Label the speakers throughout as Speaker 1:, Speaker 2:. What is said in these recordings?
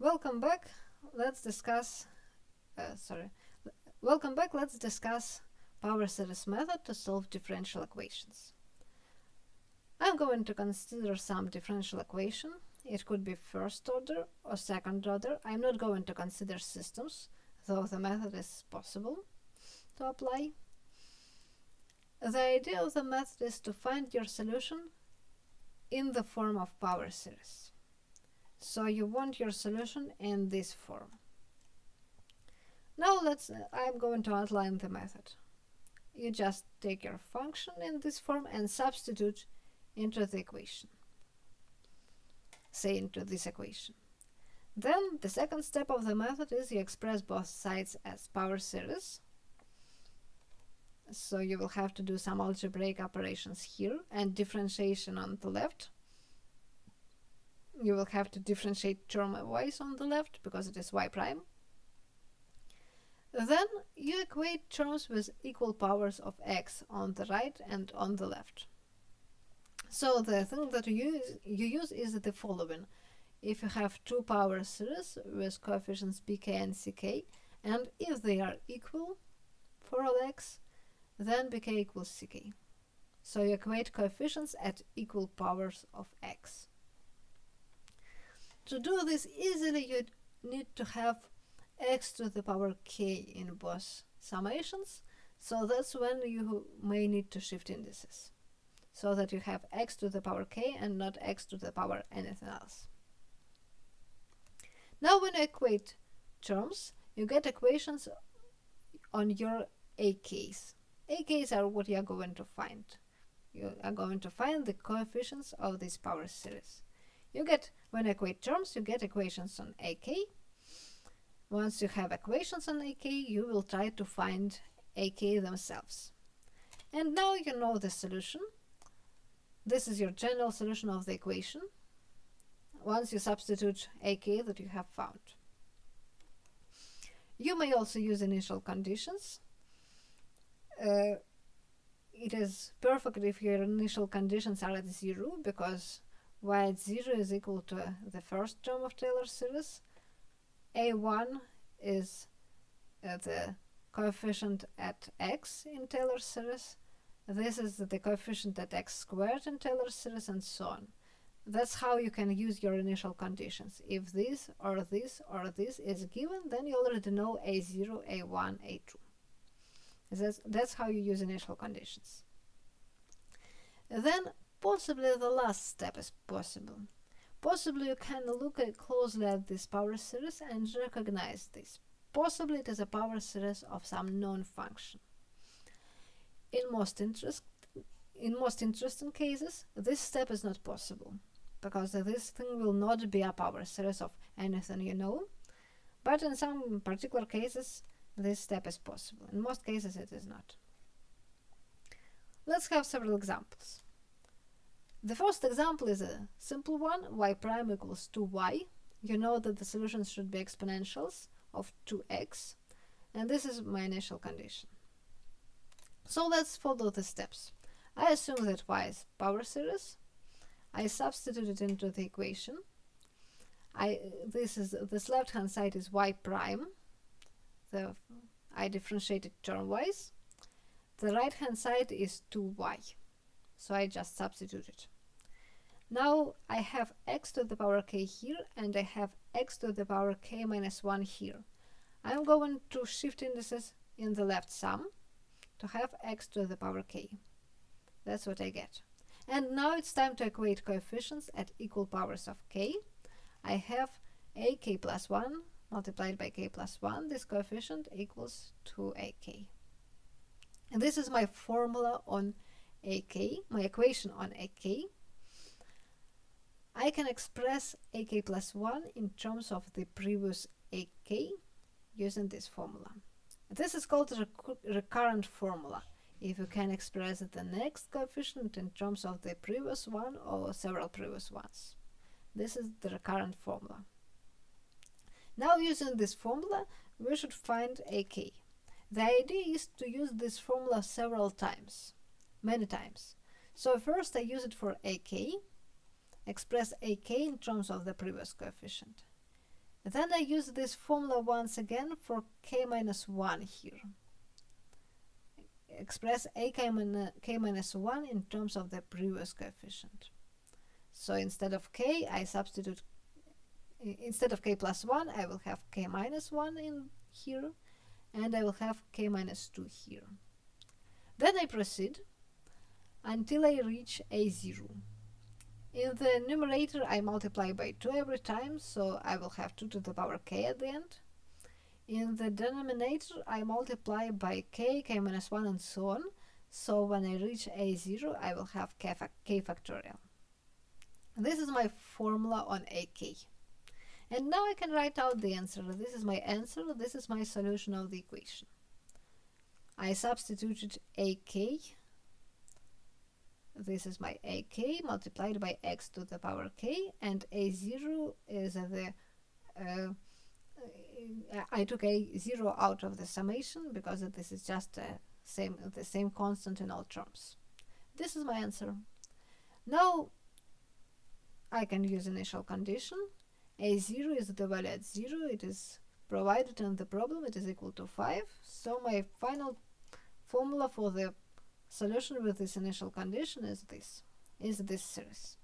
Speaker 1: Welcome back. Let's discuss. Sorry. Welcome back. Let's discuss power series method to solve differential equations. I'm going to consider some differential equation. It could be first order or second order. I'm not going to consider systems, though the method is possible to apply. The idea of the method is to find your solution in the form of power series. So you want your solution in this form. Now I'm going to outline the method. You just take your function in this form and substitute into the equation. Say into this equation. Then the second step of the method is you express both sides as power series. So you will have to do some algebraic operations here and differentiation on the left. You will have to differentiate term-wise on the left because it is y prime. Then you equate terms with equal powers of x on the right and on the left. So the thing that you use is the following. If you have two power series with coefficients bk and ck, and if they are equal for all x, then bk equals ck. So you equate coefficients at equal powers of x. To do this easily, you need to have x to the power k in both summations, so that's when you may need to shift indices, so that you have x to the power k and not x to the power anything else. Now when you equate terms, you get equations on your AKs. AKs are what you are going to find. You are going to find the coefficients of this power series. When you equate terms, you get equations on AK. Once you have equations on AK, you will try to find AK themselves. And now you know the solution. This is your general solution of the equation once you substitute AK that you have found. You may also use initial conditions. It is perfect if your initial conditions are at 0, because y at 0 is equal to the first term of Taylor series. A1 is the coefficient at x in Taylor series. This is the coefficient at x squared in Taylor series, and so on. That's how you can use your initial conditions. If this or this or this is given, then you already know A0, A1, A2. That's how you use initial conditions. Then possibly the last step is possible. Possibly you can look closely at this power series and recognize this. Possibly it is a power series of some known function. In most interesting cases, this step is not possible, because this thing will not be a power series of anything you know, but in some particular cases, this step is possible. In most cases, it is not. Let's have several examples. The first example is a simple one, y prime equals 2y. You know that the solutions should be exponentials of 2x, and this is my initial condition. So let's follow the steps. I assume that y is power series. I substitute it into the equation. This left-hand side is y prime. I differentiate it term-wise. The right-hand side is 2y. So I just substitute it. Now I have x to the power k here, and I have x to the power k minus 1 here. I'm going to shift indices in the left sum to have x to the power k. That's what I get. And now it's time to equate coefficients at equal powers of k. I have ak plus 1 multiplied by k plus 1. This coefficient equals 2ak. And this is my formula on AK, my equation on AK. I can express AK plus 1 in terms of the previous AK using this formula. This is called a recurrent formula, if you can express the next coefficient in terms of the previous one or several previous ones. This is the recurrent formula. Now using this formula, we should find AK. The idea is to use this formula several times. Many times. So first I use it for AK, express AK in terms of the previous coefficient. Then I use this formula once again for k minus 1 here. Express k minus 1 in terms of the previous coefficient. So instead of k, I substitute, instead of k plus 1, I will have k minus 1 in here, and I will have k minus 2 here. Then I proceed until I reach a0. In the numerator, I multiply by 2 every time, so I will have 2 to the power k at the end. In the denominator, I multiply by k, k minus 1, and so on. So when I reach a0, I will have k factorial. This is my formula on ak. And now I can write out the answer. This is my answer. This is my solution of the equation. I substituted ak. This is my ak multiplied by x to the power k, and a0 is the I took a0 out of the summation because this is just the same constant in all terms. This is my answer. Now I can use initial condition. a0 is the value at 0. It is provided in the problem. It is equal to 5. So my final formula for the solution with this initial condition is this series.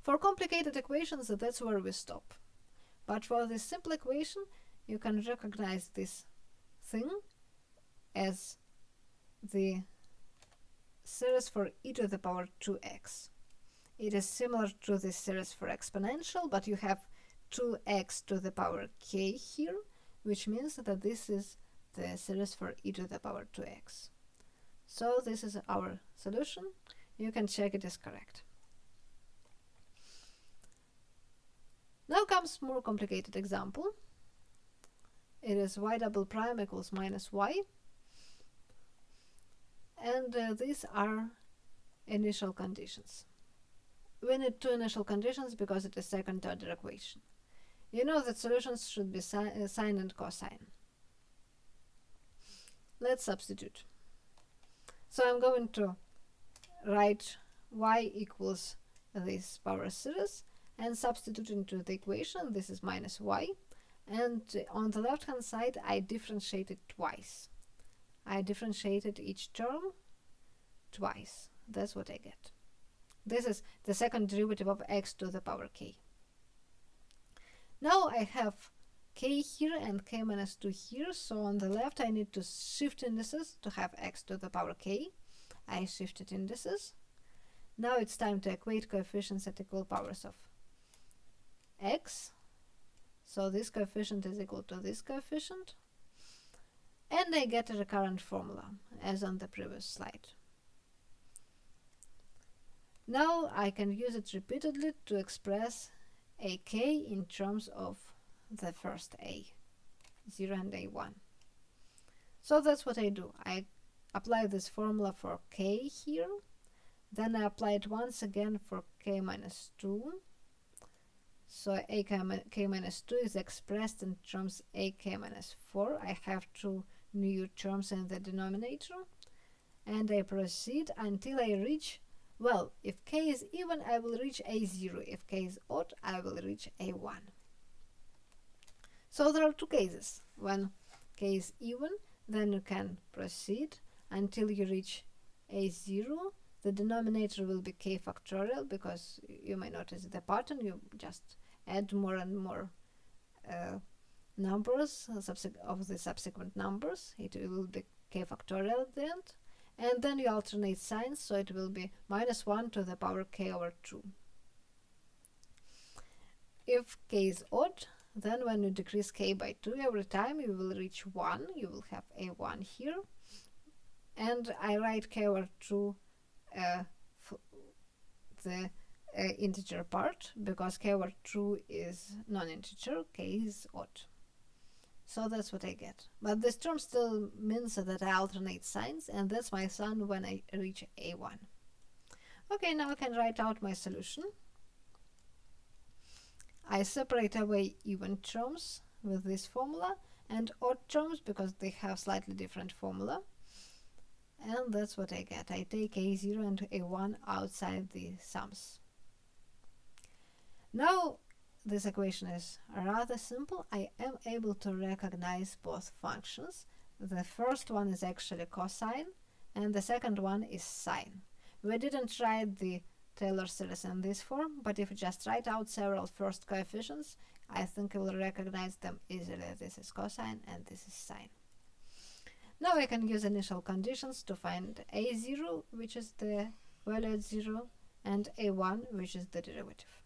Speaker 1: For complicated equations, that's where we stop. But for this simple equation, you can recognize this thing as the series for e to the power 2x. It is similar to this series for exponential, but you have 2x to the power k here, which means that this is the series for e to the power 2x. So this is our solution. You can check it is correct. Now comes more complicated example. It is y double prime equals minus y. And these are initial conditions. We need two initial conditions because it is second order equation. You know that solutions should be sine and cosine. Let's substitute. So I'm going to write y equals this power series and substitute into the equation. This is minus y. And on the left hand side, I differentiated twice. I differentiated each term twice. That's what I get. This is the second derivative of x to the power k. Now I have k here and k minus 2 here. So on the left, I need to shift indices to have x to the power k. I shifted indices. Now it's time to equate coefficients at equal powers of x. So this coefficient is equal to this coefficient. And I get a recurrent formula, as on the previous slide. Now I can use it repeatedly to express ak in terms of the first a, 0 and a1. So that's what I do. I apply this formula for k here. Then I apply it once again for k minus 2. So k minus 2 is expressed in terms ak minus 4. I have two new terms in the denominator. And I proceed until I reach, well, if k is even, I will reach a0. If k is odd, I will reach a1. So there are two cases. When k is even, then you can proceed until you reach a0. The denominator will be k factorial because you may notice the pattern. You just add more and more numbers of the subsequent numbers. It will be k factorial at the end. And then you alternate signs, so it will be minus 1 to the power k over 2. If k is odd, then when you decrease k by 2 every time, you will reach 1. You will have a1 here. And I write k over 2 the integer part, because k over 2 is non-integer, k is odd. So that's what I get. But this term still means that I alternate signs, and that's my sum when I reach a1. Okay, now I can write out my solution. I separate away even terms with this formula and odd terms because they have slightly different formula. And that's what I get. I take a0 and a1 outside the sums. Now this equation is rather simple. I am able to recognize both functions. The first one is actually cosine, and the second one is sine. We didn't write the Taylor series in this form, but if you just write out several first coefficients, I think you will recognize them easily. This is cosine and this is sine. Now I can use initial conditions to find a0, which is the value at 0, and a1, which is the derivative.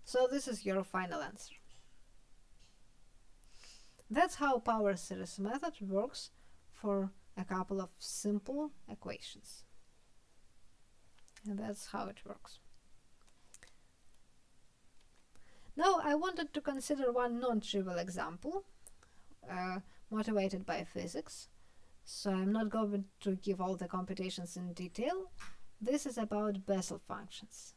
Speaker 1: So this is your final answer. That's how power series method works for a couple of simple equations. And that's how it works. Now I wanted to consider one non-trivial example motivated by physics. So I'm not going to give all the computations in detail. This is about Bessel functions.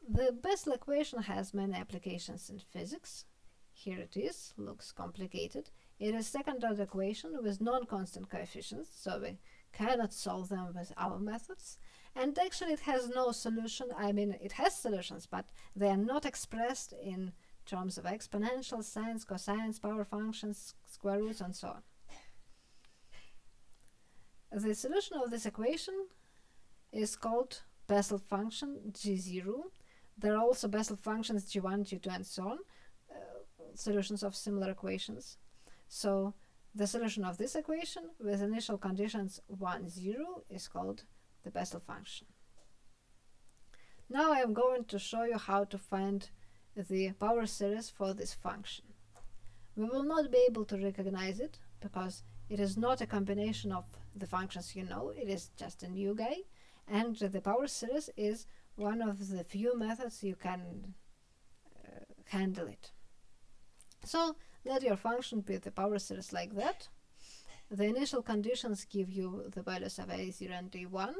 Speaker 1: The Bessel equation has many applications in physics. Here it is, looks complicated. It is second-order equation with non-constant coefficients, so we cannot solve them with our methods. And actually it has no solution. I mean, it has solutions, but they are not expressed in terms of exponentials, sines, cosines, power functions, square roots, and so on. The solution of this equation is called Bessel function G0. There are also Bessel functions G1, G2, and so on, solutions of similar equations. So the solution of this equation with initial conditions 1, 0 is called the Bessel function. Now I am going to show you how to find the power series for this function. We will not be able to recognize it because it is not a combination of the functions you know, it is just a new guy, and the power series is one of the few methods you can handle it. So let your function be the power series like that. The initial conditions give you the values of a0 and a1.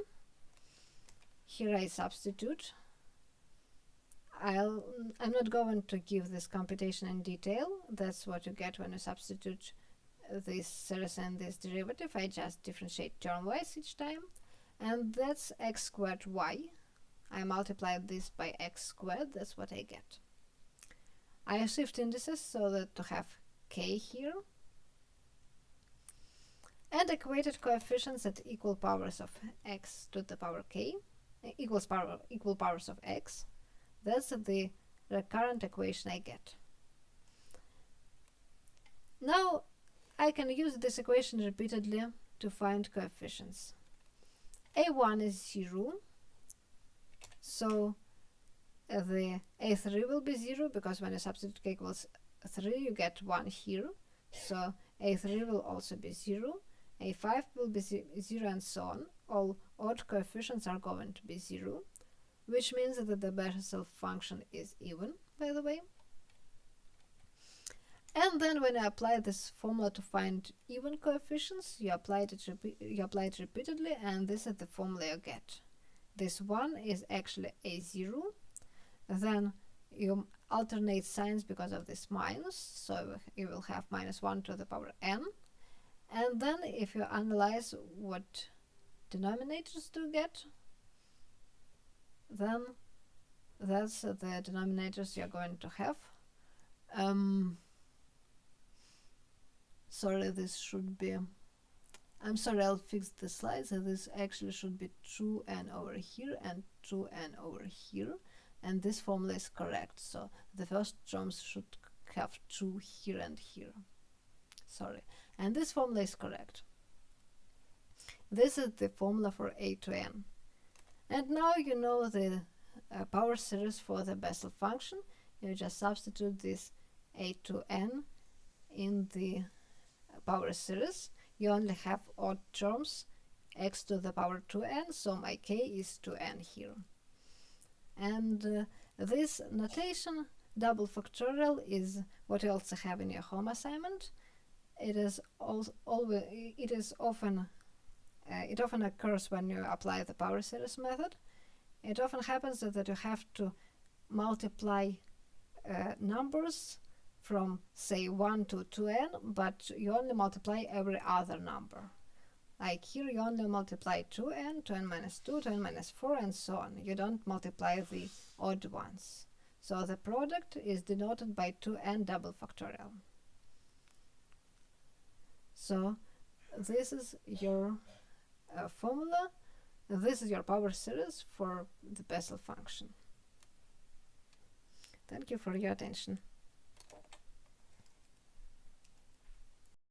Speaker 1: Here I substitute. I'm not going to give this computation in detail. That's what you get when you substitute this series and this derivative. I just differentiate term-wise each time. And that's x squared y. I multiplied this by x squared. That's what I get. I shift indices so that to have k here. And equated coefficients at equal powers of x to the power k, equal powers of x. That's the recurrent equation I get. Now I can use this equation repeatedly to find coefficients. a1 is 0, so the a3 will be 0 because when you substitute k equals 3 you get 1 here, so a3 will also be 0, a5 will be 0, and so on. All odd coefficients are going to be 0, which means that the Bessel function is even, by the way. And then when I apply this formula to find even coefficients, you apply it repeatedly, and this is the formula you get. This 1 is actually a0. Then you alternate signs because of this minus, so you will have minus 1 to the power n. And then if you analyze what denominators do get, then that's the denominators you're going to have. Sorry, this should be, I'm sorry, I'll fix the slides. So this actually should be 2n over here and 2n over here, and this formula is correct. So the first terms should have 2 here and here. Sorry, and this formula is correct. This is the formula for a to n. And now you know the power series for the Bessel function. You just substitute this a to n in the power series. You only have odd terms, x to the power 2n, so my k is 2n here. And this notation, double factorial, is what you also have in your home assignment. It often occurs when you apply the power series method. It often happens that you have to multiply numbers from, say, 1 to 2n, but you only multiply every other number. Like here, you only multiply 2n, 2n minus 2, 2n minus 4, and so on. You don't multiply the odd ones. So the product is denoted by 2n double factorial. So this is your formula. This is your power series for the Bessel function. Thank you for your attention.